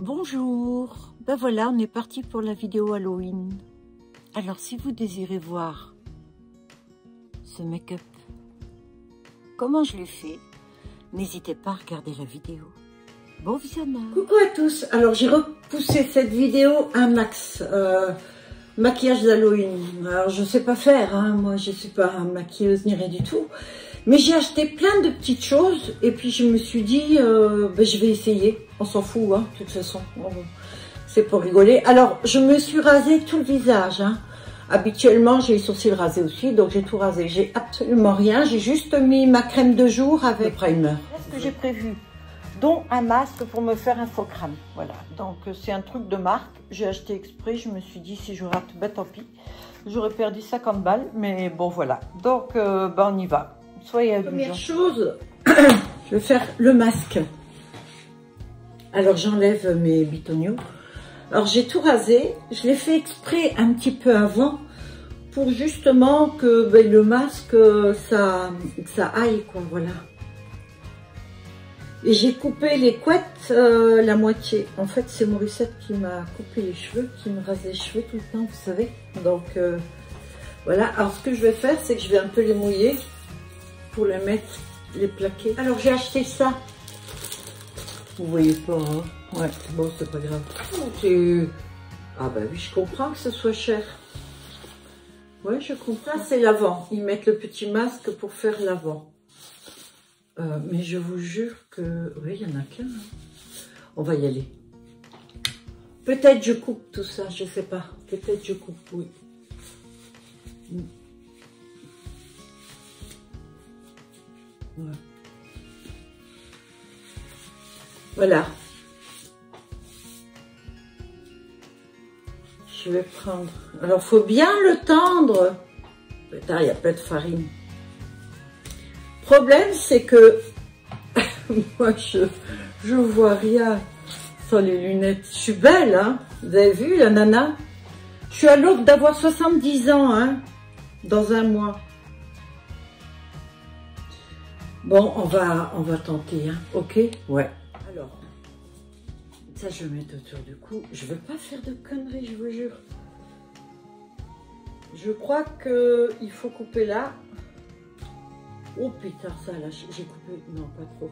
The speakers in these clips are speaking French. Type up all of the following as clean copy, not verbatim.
Bonjour, ben voilà, on est parti pour la vidéo Halloween. Alors si vous désirez voir ce make-up, comment je l'ai fait, n'hésitez pas à regarder la vidéo. Bon visionnage. Coucou à tous, alors j'ai repoussé cette vidéo un max, maquillage d'Halloween. Alors je sais pas faire, hein. Moi je suis pas maquilleuse ni rien du tout. Mais j'ai acheté plein de petites choses et puis je me suis dit, ben, je vais essayer. On s'en fout, hein, de toute façon. C'est pour rigoler. Alors, je me suis rasé tout le visage. Hein. Habituellement, j'ai les sourcils rasés aussi, donc j'ai tout rasé. J'ai absolument rien. J'ai juste mis ma crème de jour avec le primer. Qu'est-ce que j'ai prévu? Dont un masque pour me faire un faux crâne. Voilà. Donc, c'est un truc de marque. J'ai acheté exprès. Je me suis dit, si je rate, ben tant pis. J'aurais perdu 50 balles, mais bon, voilà. Donc, ben, on y va. Soyez indulgents. Première chose, je vais faire le masque. Alors j'enlève mes bitonio. Alors j'ai tout rasé. Je l'ai fait exprès un petit peu avant pour justement que ben, le masque ça aille quoi. Voilà. Et j'ai coupé les couettes la moitié. En fait c'est Morissette qui m'a coupé les cheveux, qui me rase les cheveux tout le temps, vous savez. Donc voilà. Alors ce que je vais faire, c'est que je vais un peu les mouiller pour les mettre, les plaquer. Alors j'ai acheté ça. Vous voyez pas, hein? Ouais, bon, c'est pas grave. Ah bah oui, je comprends que ce soit cher. Ouais, je comprends. C'est l'avant. Ils mettent le petit masque pour faire l'avant. Mais je vous jure que... Oui, il y en a qu'un. On va y aller. Peut-être je coupe tout ça, je sais pas. Peut-être je coupe, oui. Ouais. Voilà. Je vais prendre... Alors, faut bien le tendre. Putain, il y a plein de farine. Problème, c'est que... moi, je vois rien sans les lunettes. Je suis belle, hein. Vous avez vu, la nana? Je suis à l'aube d'avoir 70 ans, hein. Dans un mois. Bon, on va tenter, hein. Ok? Ouais. Alors, ça je vais mettre autour du cou. Je veux pas faire de conneries, je vous jure. Je crois que il faut couper là. Oh putain, ça là, j'ai coupé. Non, pas trop.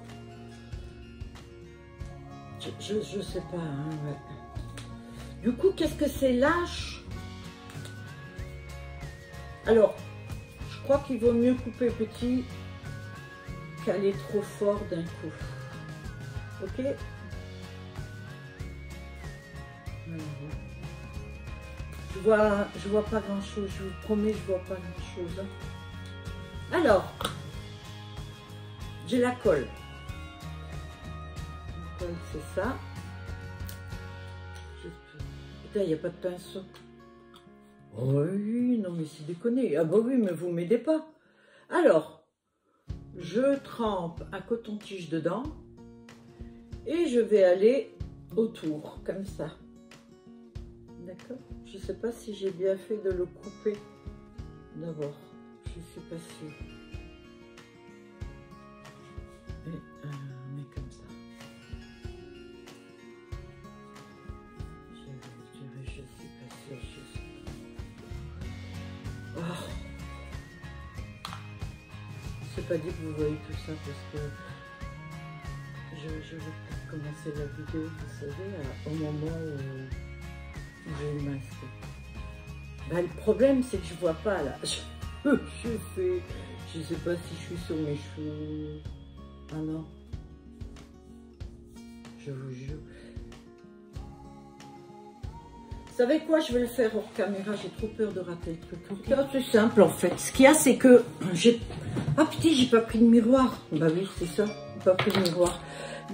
Je sais pas, hein, ouais. Du coup, qu'est-ce que c'est lâche? Alors, je crois qu'il vaut mieux couper petit qu'aller trop fort d'un coup. Ok? Je vois pas grand chose, je vous promets, je vois pas grand chose. Alors, j'ai la colle. La colle, c'est ça. Putain, il n'y a pas de pinceau. Oh oui, non mais c'est déconné. Ah bah oui, mais vous m'aidez pas. Alors, je trempe un coton-tige dedans et je vais aller autour, comme ça. D'accord? Je ne sais pas si j'ai bien fait de le couper d'abord. Je ne suis pas sûre. Et on met comme ça. Je suis pas sûre. Oh. C'est pas dit que vous voyez tout ça parce que je vais commencer la vidéo, vous savez, au moment où j'ai le masque. Bah, le problème, c'est que je vois pas là. Je sais pas si je suis sur mes cheveux. Ah non. Je vous jure. Vous savez quoi, je vais le faire hors caméra, j'ai trop peur de rater le truc. Okay. C'est simple en fait. Ce qu'il y a, c'est que j'ai... Ah putain, j'ai pas pris de miroir. Bah oui, c'est ça, j'ai pas pris de miroir.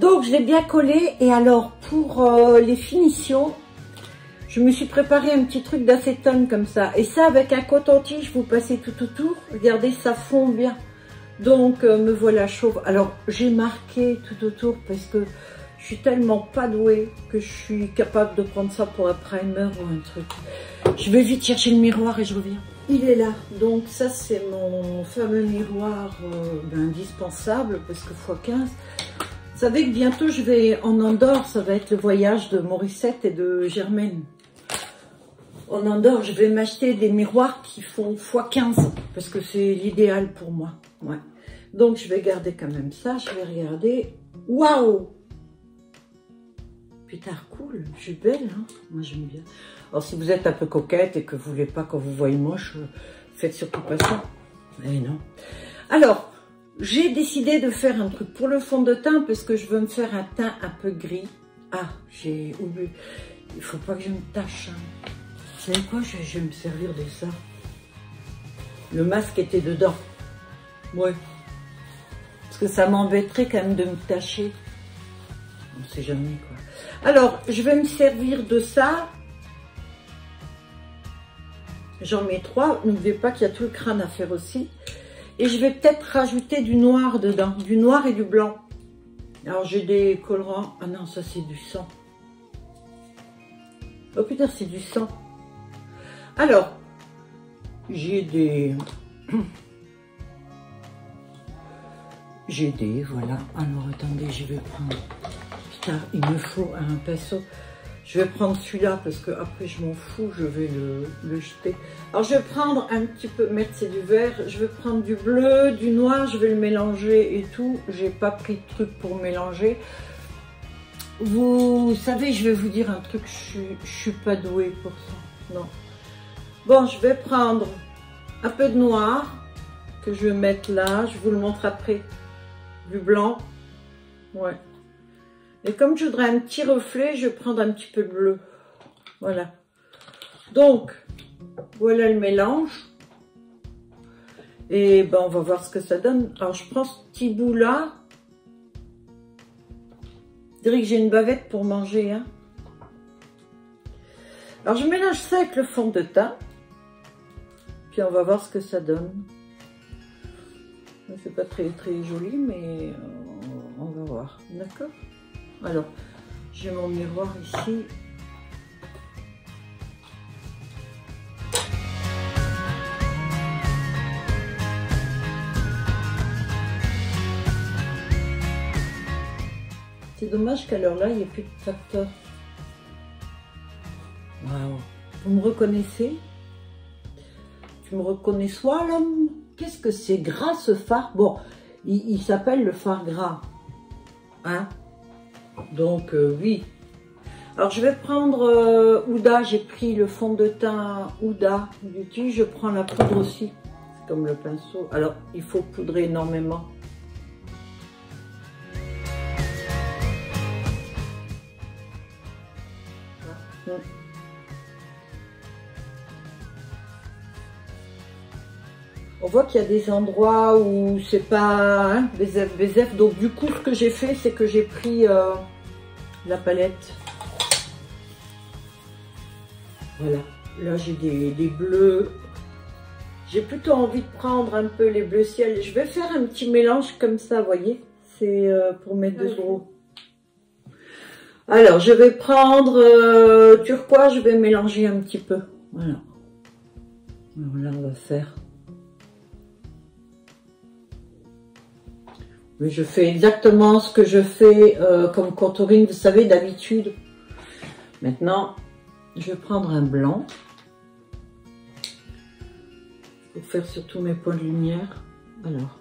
Donc, je l'ai bien collé. Et alors, pour les finitions, je me suis préparé un petit truc d'acétone comme ça. Et ça, avec un coton-tige, vous passez tout autour. Regardez, ça fond bien. Donc, me voilà chauve. Alors, j'ai marqué tout autour parce que je suis tellement pas douée que je suis capable de prendre ça pour un primer ou un truc. Je vais vite chercher le miroir et je reviens. Il est là. Donc, ça, c'est mon fameux miroir indispensable parce que x15. Vous savez que bientôt je vais en Andorre, ça va être le voyage de Morissette et de Germaine. En Andorre, je vais m'acheter des miroirs qui font x15, parce que c'est l'idéal pour moi. Ouais. Donc je vais garder quand même ça, je vais regarder. Waouh! Putain, cool, je suis belle, hein? Moi j'aime bien. Alors si vous êtes un peu coquette et que vous voulez pas qu'on vous voie moche, faites surtout pas ça. Mais non. Alors, j'ai décidé de faire un truc pour le fond de teint parce que je veux me faire un teint un peu gris. Ah, j'ai oublié. Il faut pas que je me tâche. Hein. Vous savez quoi, je vais me servir de ça. Le masque était dedans. Ouais. Parce que ça m'embêterait quand même de me tâcher. On sait jamais quoi. Alors, je vais me servir de ça. J'en mets 3. N'oubliez pas qu'il y a tout le crâne à faire aussi. Et je vais peut-être rajouter du noir dedans. Du noir et du blanc. Alors, j'ai des colorants. Ah non, ça c'est du sang. Oh putain, c'est du sang. Alors, j'ai des... voilà. Alors, attendez, je vais prendre... Putain, il me faut un pinceau. Je vais prendre celui-là parce que après je m'en fous, je vais le jeter. Alors je vais prendre un petit peu, mettre c'est du vert, je vais prendre du bleu, du noir, je vais le mélanger et tout. J'ai pas pris de truc pour mélanger. Vous savez, je vais vous dire un truc, je suis pas douée pour ça. Non. Bon, je vais prendre un peu de noir que je vais mettre là, je vous le montre après. Du blanc. Ouais. Et comme je voudrais un petit reflet, je vais prendre un petit peu de bleu. Voilà. Donc, voilà le mélange. Et ben, on va voir ce que ça donne. Alors, je prends ce petit bout-là. Je dirais que j'ai une bavette pour manger. Hein. Alors, je mélange ça avec le fond de teint. Puis, on va voir ce que ça donne. C'est pas très joli, mais on va voir. D'accord ? Alors, j'ai mon miroir ici. C'est dommage qu'à l'heure là, il n'y ait plus de facteur. Waouh! Vous me reconnaissez? Tu me reconnais soit l'homme? Qu'est-ce que c'est gras ce phare? Bon, il s'appelle le phare gras. Hein? Donc oui. Alors je vais prendre Huda, j'ai pris le fond de teint Huda Beauty, je prends la poudre aussi, c'est comme le pinceau. Alors il faut poudrer énormément. On voit qu'il y a des endroits où c'est pas hein, BZF. Donc du coup, ce que j'ai fait, c'est que j'ai pris la palette. Voilà. Là, j'ai des bleus. J'ai plutôt envie de prendre un peu les bleus ciel. Je vais faire un petit mélange comme ça, vous voyez. C'est pour mes deux gros. Alors, je vais prendre turquoise. Je vais mélanger un petit peu. Voilà. Alors là, on va faire... Mais je fais exactement ce que je fais comme contouring, vous savez, d'habitude. Maintenant, je vais prendre un blanc pour faire surtout mes points de lumière. Alors.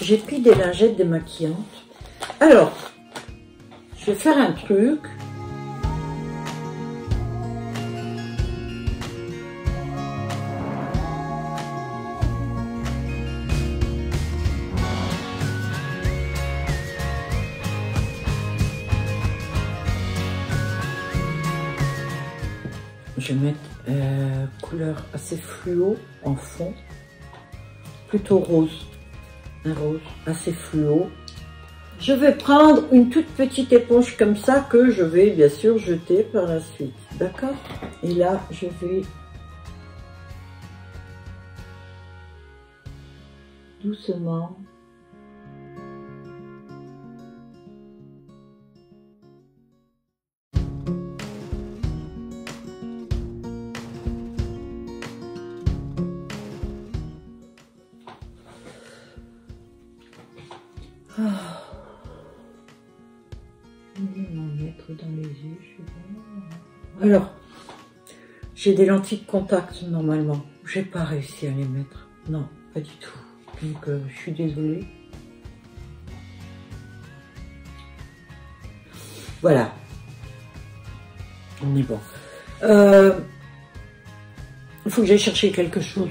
J'ai pris des lingettes démaquillantes. Alors, je vais faire un truc. Je vais mettre couleur assez fluo en fond, plutôt rose. Un rose assez fluo. je vais prendre une toute petite éponge comme ça que je vais bien sûr jeter par la suite. D'accord? Et là, je vais doucement mettre dans les yeux. Alors, j'ai des lentilles de contact normalement. J'ai pas réussi à les mettre. Non, pas du tout. Donc, je suis désolée. Voilà. On est bon. Il faut que j'aille chercher quelque chose.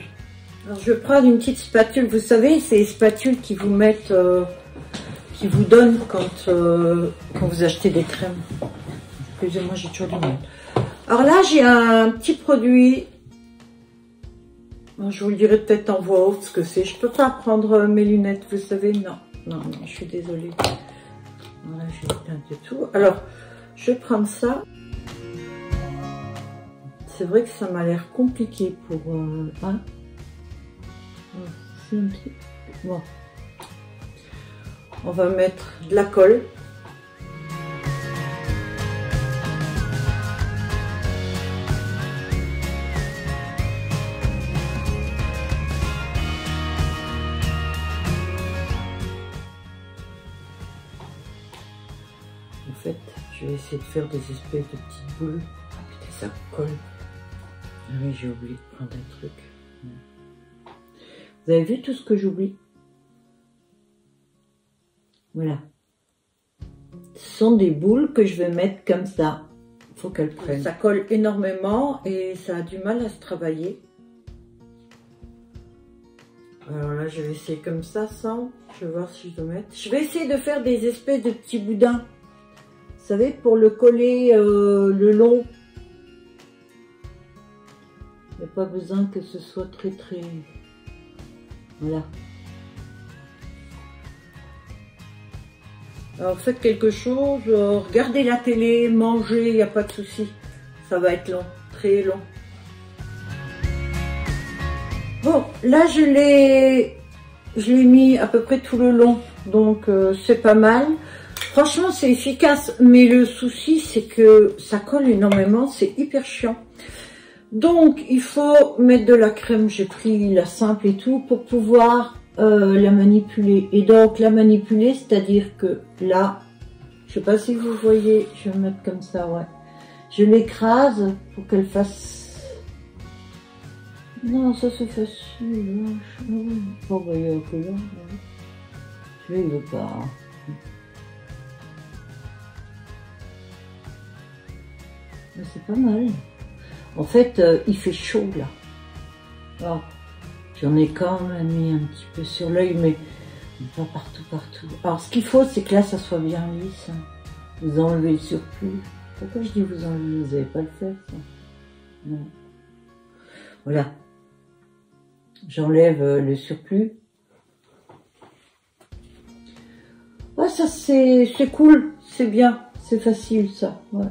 Alors, je vais prendre une petite spatule. Vous savez, c'est les spatules qui vous mettent... qui vous donnent quand vous achetez des crèmes. Excusez-moi, j'ai toujours du mal. Alors là, j'ai un petit produit. Bon, je vous le dirai peut-être en voix haute ce que c'est. Je peux pas prendre mes lunettes, vous savez. Non, non, non, je suis désolée. Voilà, j'ai éteint du tout. Alors, je vais prendre ça. C'est vrai que ça m'a l'air compliqué pour... hein. C'est un truc... Bon. On va mettre de la colle. En fait, je vais essayer de faire des espèces de petites boules. Ah putain, ça colle. Ah oui, j'ai oublié de prendre un truc. Vous avez vu tout ce que j'oublie? Voilà. Ce sont des boules que je vais mettre comme ça. Il faut qu'elles prennent. Ça colle énormément et ça a du mal à se travailler. Alors là, je vais essayer comme ça sans. Je vais voir si je dois mettre. Je vais essayer de faire des espèces de petits boudins. Vous savez, pour le coller le long. Il n'y a pas besoin que ce soit très. Voilà. Alors faites quelque chose, regardez la télé, mangez, il n'y a pas de souci. Ça va être long, très long. Bon, là je l'ai mis à peu près tout le long, donc c'est pas mal. Franchement c'est efficace, mais le souci c'est que ça colle énormément, c'est hyper chiant. Donc il faut mettre de la crème, j'ai pris la simple et tout, pour pouvoir la manipuler. Et donc la manipuler, c'est-à-dire que là, je sais pas si vous voyez, je vais mettre comme ça, ouais. Je l'écrase pour qu'elle fasse... Non, ça c'est facile. Bon, bah, il y a que là. Je vais le pas. Mais c'est pas mal. En fait, il fait chaud là. Oh. J'en ai quand même mis un petit peu sur l'œil, mais pas partout. Alors, ce qu'il faut, c'est que là, ça soit bien lisse. Vous enlevez le surplus. Pourquoi je dis vous enlevez? Vous n'allez pas le faire, ça. Non. Voilà. J'enlève le surplus. Ouais, ça, c'est cool. C'est bien. C'est facile, ça. Ouais.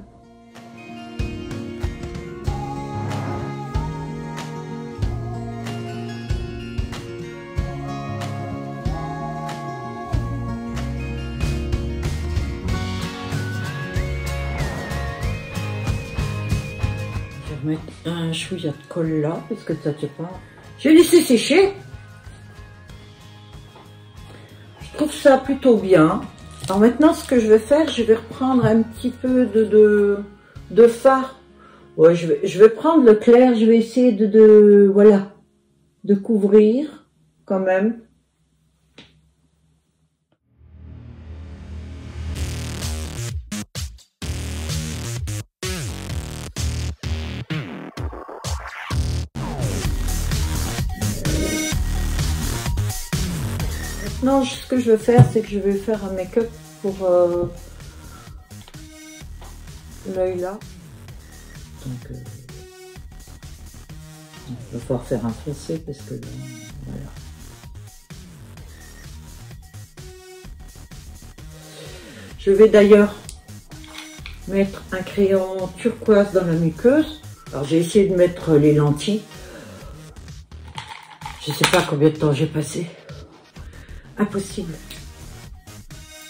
Mettre un chouïa de colle là parce que ça tient pas. Je vais laisser sécher. Je trouve ça plutôt bien. Alors maintenant ce que je vais faire, je vais reprendre un petit peu de fard. Ouais, je vais prendre le clair, je vais essayer voilà, de couvrir quand même. Maintenant, ce que je vais faire, c'est que je vais faire un make-up pour l'œil là. Donc, il va falloir faire un foncé parce que là, voilà. Je vais d'ailleurs mettre un crayon turquoise dans la muqueuse. Alors j'ai essayé de mettre les lentilles. Je sais pas combien de temps j'ai passé. Impossible.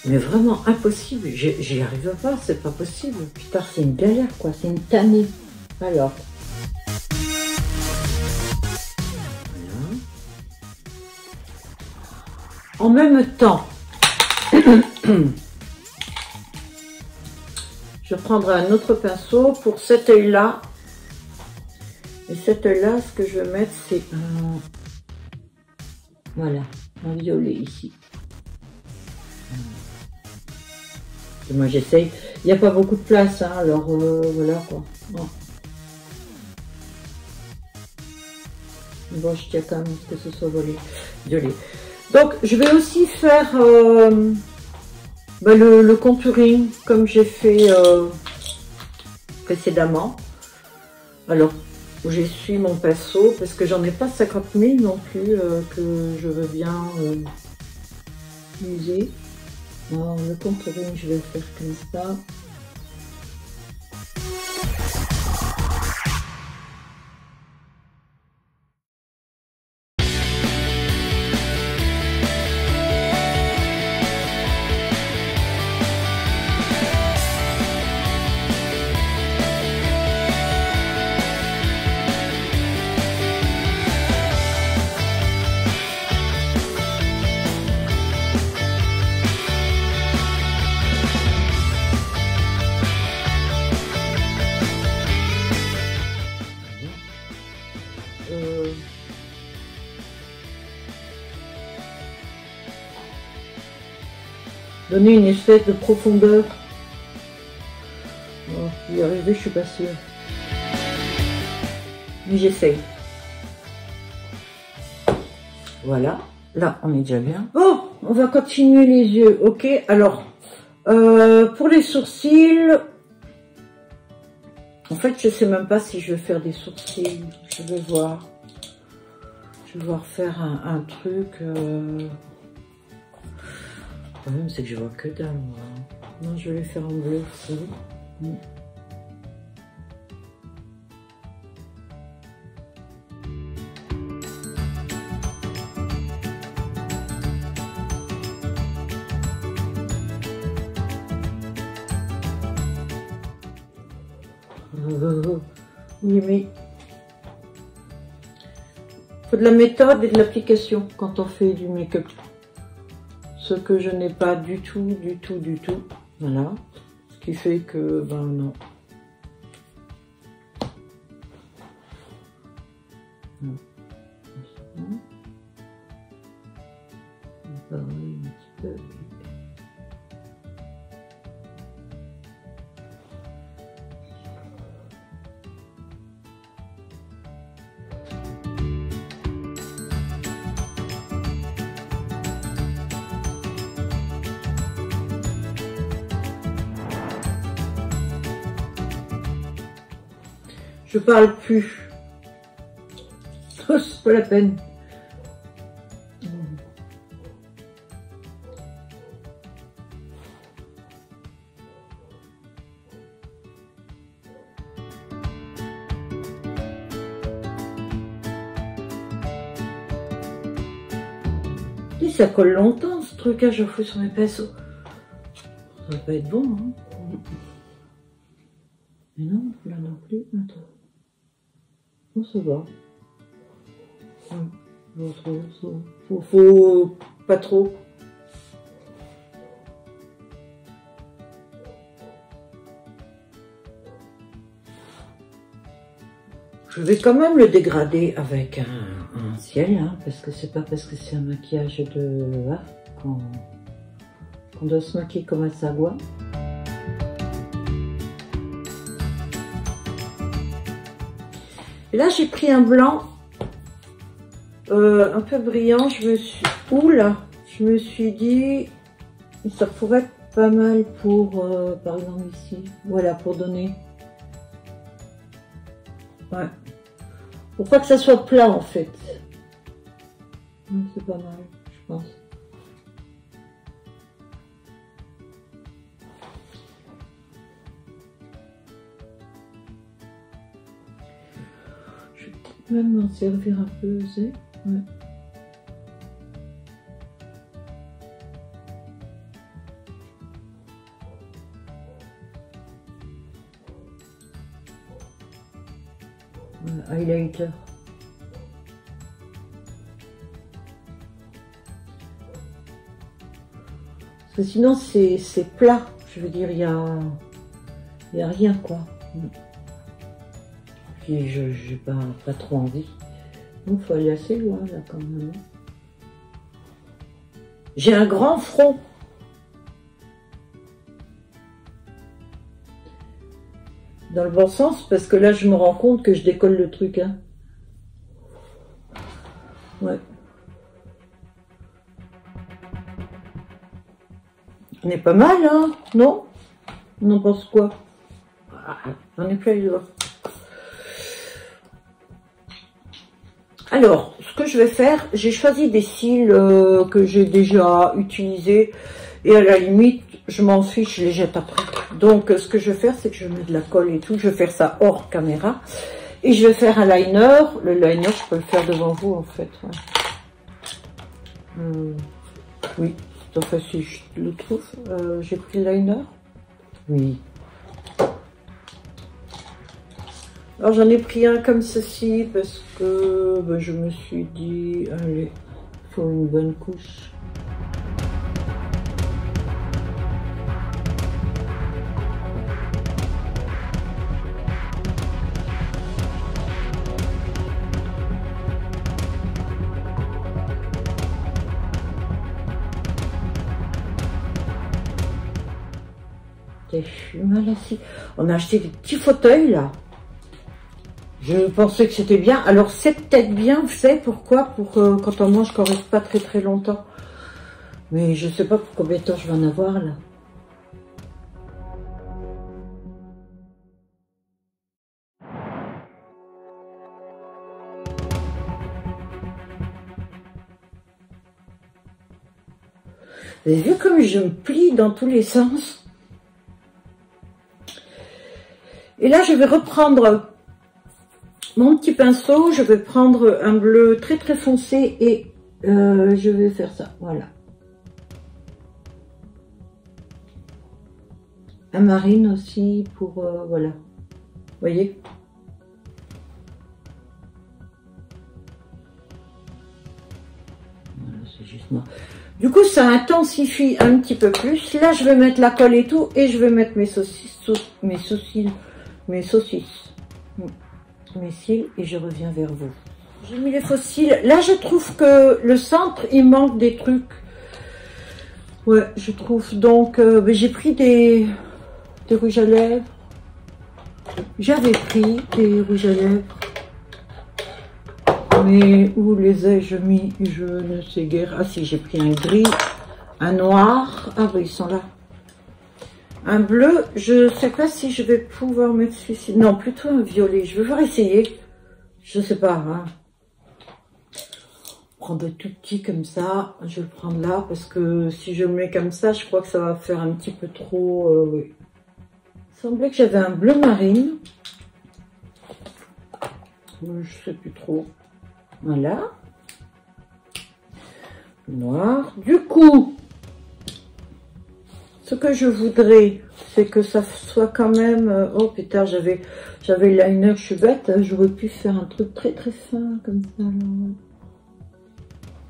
Mais vraiment impossible. J'y arrive pas, c'est pas possible. Putain, c'est une galère quoi, c'est une tannée. Alors. Voilà. En même temps, je prendrai un autre pinceau pour cet œil-là. Et cet œil-là, ce que je vais mettre, c'est un... Voilà, un violet ici. Et moi, j'essaye. Il n'y a pas beaucoup de place, hein, alors voilà quoi. Bon. Bon, je tiens quand même à ce que ce soit violet. Donc, je vais aussi faire... le contouring comme j'ai fait précédemment. Alors, j'essuie mon pinceau parce que j'en ai pas 50 000 non plus que je veux bien user. Alors, le contouring, je vais le faire comme ça. Donner une espèce de profondeur. Bon, y arriver, je suis pas sûre. Mais j'essaye. Voilà. Là, on est déjà bien. Bon, on va continuer les yeux. Ok, alors, pour les sourcils, en fait, je sais même pas si je vais faire des sourcils. Je vais voir. Je vais voir faire un truc... Le problème, c'est que je vois que dalle, moi. Non, je vais les faire en bleu. Oui, mais faut de la méthode et de l'application quand on fait du make-up. Ce que je n'ai pas du tout. Voilà. Ce qui fait que, ben non. Un petit peu. Je parle plus. Oh, c'est pas la peine. Et ça colle longtemps ce truc là, je fous sur mes pinceaux. Ça va pas être bon, hein. Mais non, là non plus. Attends. Oh, ça va. Faut pas trop. Je vais quand même le dégrader avec un ciel, hein, parce que c'est pas parce que c'est un maquillage de qu'on doit se maquiller comme un sagouin. Et là, j'ai pris un blanc un peu brillant. Je me suis... Oula, je me suis dit, ça pourrait être pas mal pour, par exemple ici. Voilà, pour donner. Ouais. Pour pas que ça soit plat en fait. C'est pas mal, je pense. Même m'en servir un peu, c'est... Ouais. Highlighter. Parce que sinon c'est plat, je veux dire, il y a rien quoi. Puis j'ai pas trop envie. Donc faut aller assez loin là quand même. J'ai un grand front. Dans le bon sens, parce que là je me rends compte que je décolle le truc. Hein. Ouais. On est pas mal, hein, non? On en pense quoi? J'en ai plein les doigts. Alors, ce que je vais faire, j'ai choisi des cils que j'ai déjà utilisés. Et à la limite, je m'en fiche, je les jette après. Donc, ce que je vais faire, c'est que je mets de la colle et tout. Je vais faire ça hors caméra. Et je vais faire un liner. Le liner, je peux le faire devant vous, en fait. Ouais. Oui. Enfin, si je le trouve, j'ai pris le liner. Oui. Alors, j'en ai pris un comme ceci parce que ben, je me suis dit, allez, il faut une bonne couche. Je suis mal assis. On a acheté des petits fauteuils là. Je pensais que c'était bien. Alors c'est peut-être bien, vous savez pourquoi? Pour que quand on mange, qu'on reste pas très longtemps. Mais je sais pas pour combien de temps je vais en avoir là. Vous avez vu comme je me plie dans tous les sens? Et là, je vais reprendre mon petit pinceau. Je vais prendre un bleu très foncé et je vais faire ça. Voilà. Un marine aussi pour... voilà. Vous voyez? Voilà, c'est juste moi. Du coup, ça intensifie un petit peu plus. Là, je vais mettre la colle et tout. Et je vais mettre mes saucisses, mes cils et je reviens vers vous. J'ai mis les faux cils. Là, je trouve que le centre, il manque des trucs. Ouais, je trouve. Donc, j'ai pris des rouges à lèvres. J'avais pris des rouges à lèvres. Mais où les ai-je mis? Je ne sais guère. Ah si, j'ai pris un gris, un noir. Ah oui, ils sont là. Un bleu, je sais pas si je vais pouvoir mettre celui-ci. Non, plutôt un violet. Je vais voir essayer. Je sais pas. Hein. Prendre tout petit comme ça. Je vais le prendre là parce que si je le mets comme ça, je crois que ça va faire un petit peu trop. Oui. Il semblait que j'avais un bleu marine. Je sais plus trop. Voilà. Noir. Du coup. Ce que je voudrais, c'est que ça soit quand même... Oh putain, j'avais le liner, je suis bête. Hein, j'aurais pu faire un truc très fin comme ça. Là.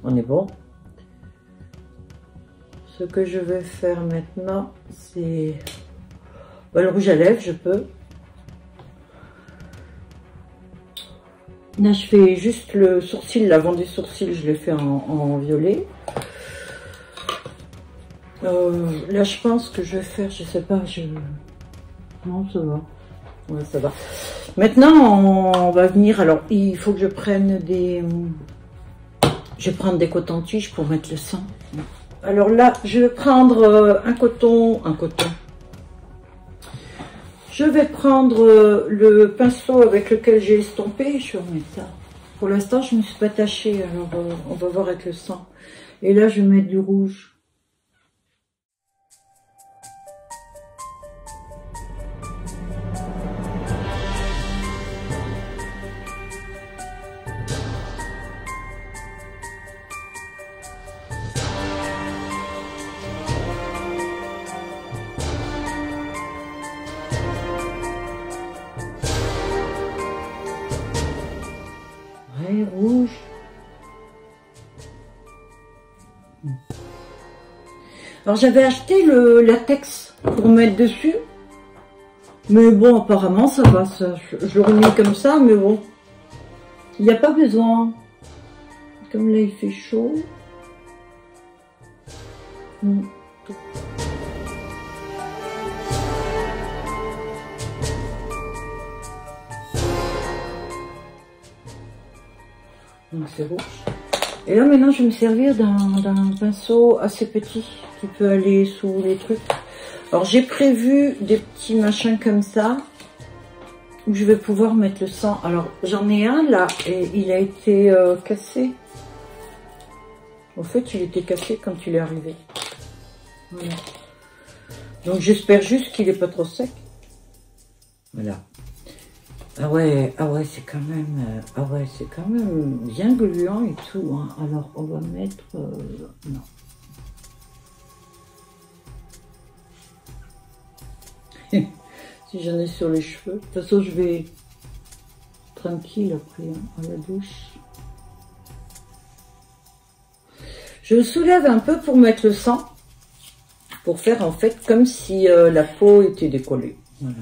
On est bon. Ce que je vais faire maintenant, c'est... Bah, le rouge à lèvres, je peux. Là, je fais juste le sourcil, l'avant des sourcils, je l'ai fait en violet. Là, je pense que je vais faire, je sais pas, non, ça va. Ouais, ça va. Maintenant, on va venir, alors, il faut que je prenne des... Je vais prendre des cotons-tiges pour mettre le sang. Alors là, je vais prendre un coton. Je vais prendre le pinceau avec lequel j'ai estompé. Je vais remettre ça. Pour l'instant, je ne me suis pas tachée, alors on va voir avec le sang. Et là, je vais mettre du rouge. rouge. Alors j'avais acheté le latex pour mettre dessus. Mais bon, apparemment ça va, ça. Je l'aurais mis comme ça, mais bon. Il n'y a pas besoin. Comme là il fait chaud. Donc c'est rouge. Et là maintenant je vais me servir d'un pinceau assez petit qui peut aller sous les trucs. Alors j'ai prévu des petits machins comme ça où je vais pouvoir mettre le sang. Alors j'en ai un là et il a été cassé. En fait il était cassé quand il est arrivé. Voilà. Donc j'espère juste qu'il est pas trop sec. Voilà. Ah ouais, c'est quand même, c'est quand même bien gluant et tout. Hein. Alors on va mettre, non. Si j'en ai sur les cheveux, de toute façon je vais tranquille après hein, à la douche. Je soulève un peu pour mettre le sang, pour faire en fait comme si la peau était décollée. Voilà.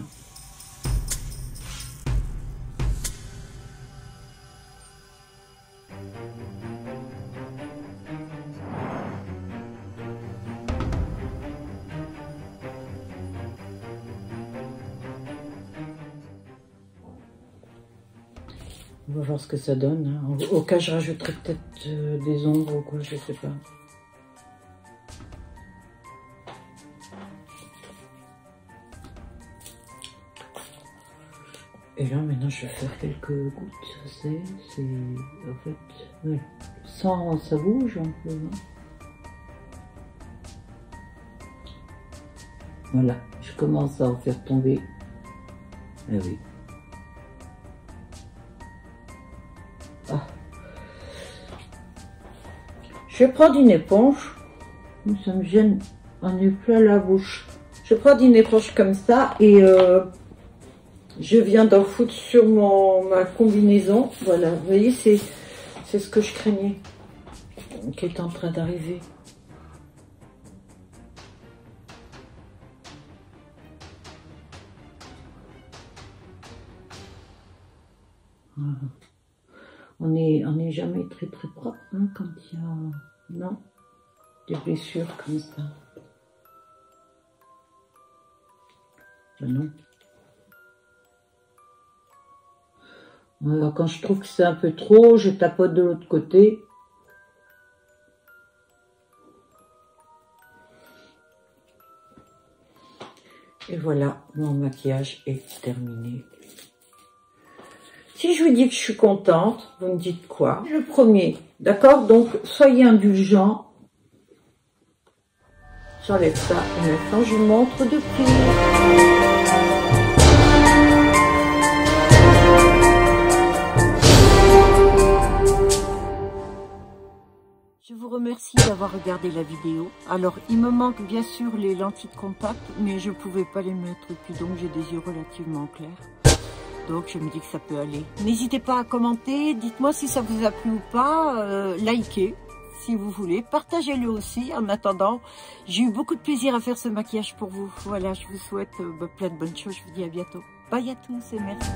On va voir ce que ça donne. Hein. Au cas, je rajouterai peut-être des ombres ou quoi, je sais pas. Et là, maintenant, je vais faire quelques gouttes. C'est en fait, ouais. Sans, ça bouge un peu. Hein. Voilà, je commence à en faire tomber. Ah oui. Ah. Je vais prendre une éponge. Ça me gêne. On est plein la bouche. Je vais prendre une éponge comme ça et je viens d'en foutre sur ma combinaison. Voilà, vous voyez, c'est ce que je craignais qui est en train d'arriver. Voilà. On n'est jamais très propre hein, quand il y a non, des blessures comme ça. Ben non. Alors, quand je trouve que c'est un peu trop, je tapote de l'autre côté. Et voilà, mon maquillage est terminé. Si je vous dis que je suis contente, vous me dites quoi? Le premier, d'accord? Donc, soyez indulgents. J'enlève ça et maintenant je vous montre de près. Je vous remercie d'avoir regardé la vidéo. Alors, il me manque bien sûr les lentilles de contact, mais je ne pouvais pas les mettre. Et puis donc, j'ai des yeux relativement clairs. Donc, je me dis que ça peut aller. N'hésitez pas à commenter. Dites-moi si ça vous a plu ou pas. Likez si vous voulez. Partagez-le aussi. En attendant, j'ai eu beaucoup de plaisir à faire ce maquillage pour vous. Voilà, je vous souhaite plein de bonnes choses. Je vous dis à bientôt. Bye à tous et merci.